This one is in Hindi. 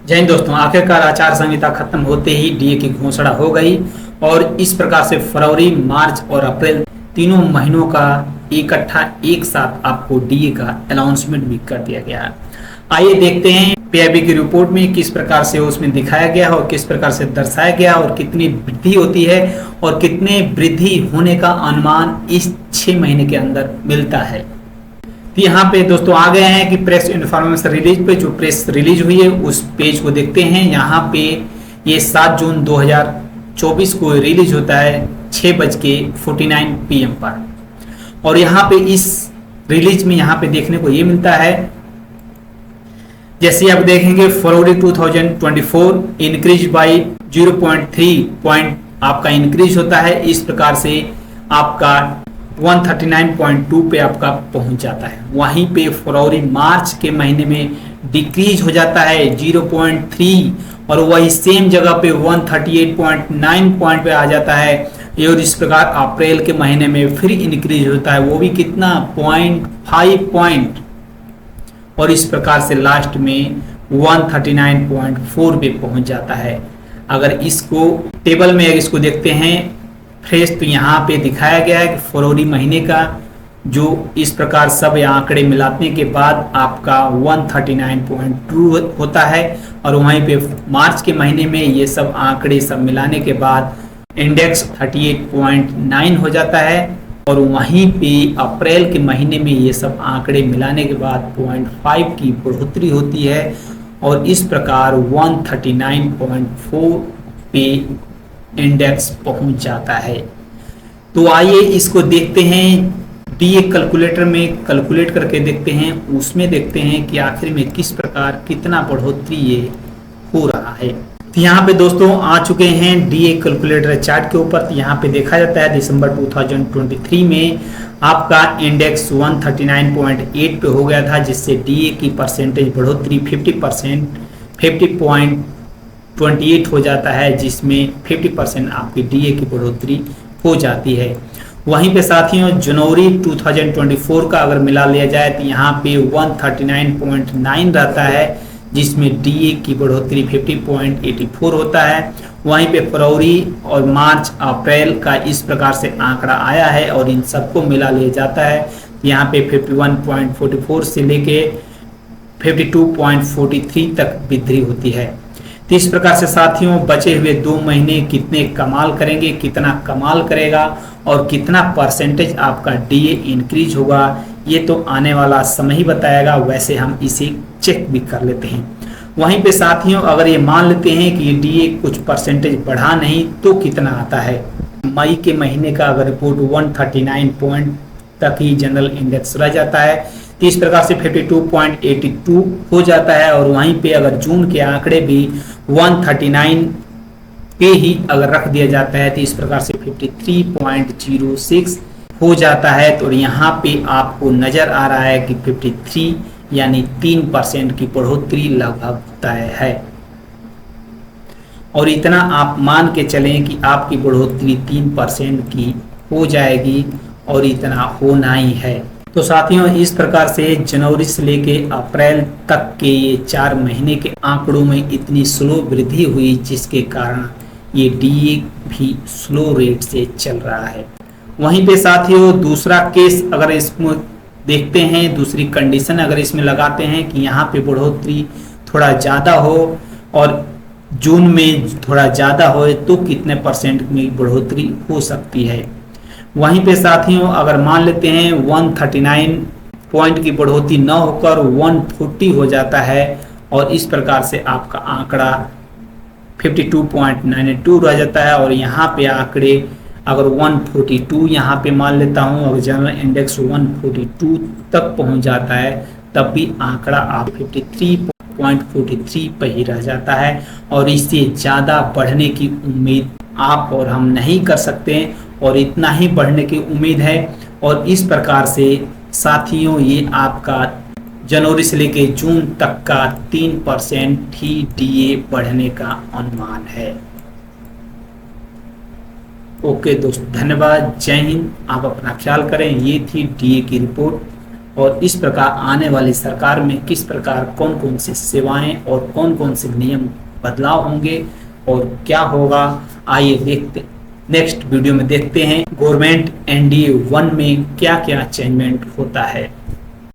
जय हिंद दोस्तों, आखिरकार आचार संहिता खत्म होते ही डीए की घोषणा हो गई और इस प्रकार से फरवरी, मार्च और अप्रैल तीनों महीनों का इकट्ठा एक साथ आपको डीए का अनाउंसमेंट भी कर दिया गया है। आइए देखते हैं पीआईबी की रिपोर्ट में किस प्रकार से उसमें दिखाया गया और किस प्रकार से दर्शाया गया और कितनी वृद्धि होती है और कितने वृद्धि होने का अनुमान इस 6 महीने के अंदर मिलता है। तो यहाँ पे दोस्तों आ गए हैं कि प्रेस इन्फॉर्मेशन रिलीज पे जो प्रेस रिलीज हुई है उस पेज को देखते हैं। यहाँ पे ये 7 जून 2024 को रिलीज होता है 6:49 PM पर। और यहाँ पे इस रिलीज में यहाँ पे देखने को ये मिलता है, जैसे आप देखेंगे फरवरी 2024 इंक्रीज बाई 0.3 पॉइंट आपका इंक्रीज होता है। इस प्रकार से आपका 139.2 पे आपका पहुंच जाता है। वहीं पे फरवरी मार्च के महीने में डिक्रीज हो जाता है 0.3 और वही सेम जगह पे 138.9 पॉइंट पे आ जाता है। और इस प्रकार अप्रैल के महीने में फिर इंक्रीज होता है, वो भी कितना 0.5 पॉइंट, और इस प्रकार से लास्ट में 139.4 पे पहुंच जाता है। अगर इसको टेबल में इसको देखते हैं फ्रेश, तो यहाँ पे दिखाया गया है कि फरवरी महीने का जो इस प्रकार सब आंकड़े मिलाने के बाद आपका 139.2 होता है और वहीं पे मार्च के महीने में ये सब आंकड़े सब मिलाने के बाद इंडेक्स 38.9 हो जाता है और वहीं पे अप्रैल के महीने में ये सब आंकड़े मिलाने के बाद 0.5 की बढ़ोतरी होती है और इस प्रकार 139.4 पे इंडेक्स पहुंच जाता है। तो आइए इसको देखते हैं, डीए कैलकुलेटर में कैलकुलेट करके देखते हैं, उसमें देखते हैं कि आखिर में किस प्रकार कितना बढ़ोतरी ये हो रहा है। तो यहाँ पे दोस्तों आ चुके हैं डीए कैलकुलेटर चार्ट के ऊपर। तो यहाँ पे देखा जाता है दिसंबर 2023 में आपका इंडेक्स 139.8 पे हो गया था, जिससे डीए की परसेंटेज बढ़ोतरी 50.28 हो जाता है, जिसमें 50% आपकी डीए की बढ़ोतरी हो जाती है। वहीं पे साथियों जनवरी 2024 का अगर मिला लिया जाए तो यहाँ पे 139.9 रहता है, जिसमें डीए की बढ़ोतरी 50.84 होता है। वहीं पे फरवरी और मार्च अप्रैल का इस प्रकार से आंकड़ा आया है और इन सबको मिला लिया जाता है। यहाँ पे 51.44 से लेके 52.43 तक वृद्धि होती है। तो इस प्रकार से साथियों बचे हुए 2 महीने कितने कमाल करेंगे, कितना कमाल करेगा और कितना परसेंटेज आपका डीए इंक्रीज होगा, ये तो आने वाला समय ही बताएगा। वैसे हम इसे चेक भी कर लेते हैं। वहीं पे साथियों अगर ये मान लेते हैं कि ये डीए कुछ परसेंटेज बढ़ा नहीं तो कितना आता है। मई के महीने का अगर रिपोर्ट 139 पॉइंट तक ही जनरल इंडेक्स रह जाता है, तो इस प्रकार से 52.82 हो जाता है। और वहीं पे अगर जून के आंकड़े भी 139 पे ही अगर रख दिया जाता है तो इस प्रकार से 53.06 हो जाता है। तो यहाँ पे आपको नजर आ रहा है कि 53 यानी 3% की बढ़ोतरी लगभग तय है। और इतना आप मान के चलें कि आपकी बढ़ोतरी 3% की हो जाएगी और इतना होना ही है। तो साथियों इस प्रकार से जनवरी से लेके अप्रैल तक के ये 4 महीने के आंकड़ों में इतनी स्लो वृद्धि हुई, जिसके कारण ये डीए भी स्लो रेट से चल रहा है। वहीं पे साथियों दूसरा केस अगर इसमें देखते हैं, दूसरी कंडीशन अगर इसमें लगाते हैं कि यहाँ पे बढ़ोतरी थोड़ा ज़्यादा हो और जून में थोड़ा ज़्यादा हो तो कितने परसेंट की बढ़ोतरी हो सकती है। वहीं पे साथियों अगर मान लेते हैं 139 पॉइंट की बढ़ोतरी न होकर 140 हो जाता है और इस प्रकार से आपका आंकड़ा 52.92 रह जाता है। और यहाँ पे आंकड़े अगर 142 यहाँ पे मान लेता हूँ, अगर जनरल इंडेक्स 142 तक पहुँच जाता है तब भी आंकड़ा आप 53.43 पर ही रह जाता है और इससे ज़्यादा बढ़ने की उम्मीद आप और हम नहीं कर सकते और इतना ही बढ़ने की उम्मीद है। और इस प्रकार से साथियों ये आपका जनवरी से लेके जून तक का 3% ही डीए बढ़ने का अनुमान है। ओके दोस्तों, धन्यवाद, जय हिंद। आप अपना ख्याल करें। ये थी डीए की रिपोर्ट और इस प्रकार आने वाली सरकार में किस प्रकार कौन कौन सी सेवाएं और कौन कौन से नियम बदलाव होंगे और क्या होगा, आइए देखते नेक्स्ट वीडियो में देखते हैं गवर्नमेंट NDA 1 में क्या क्या चेंजमेंट होता है।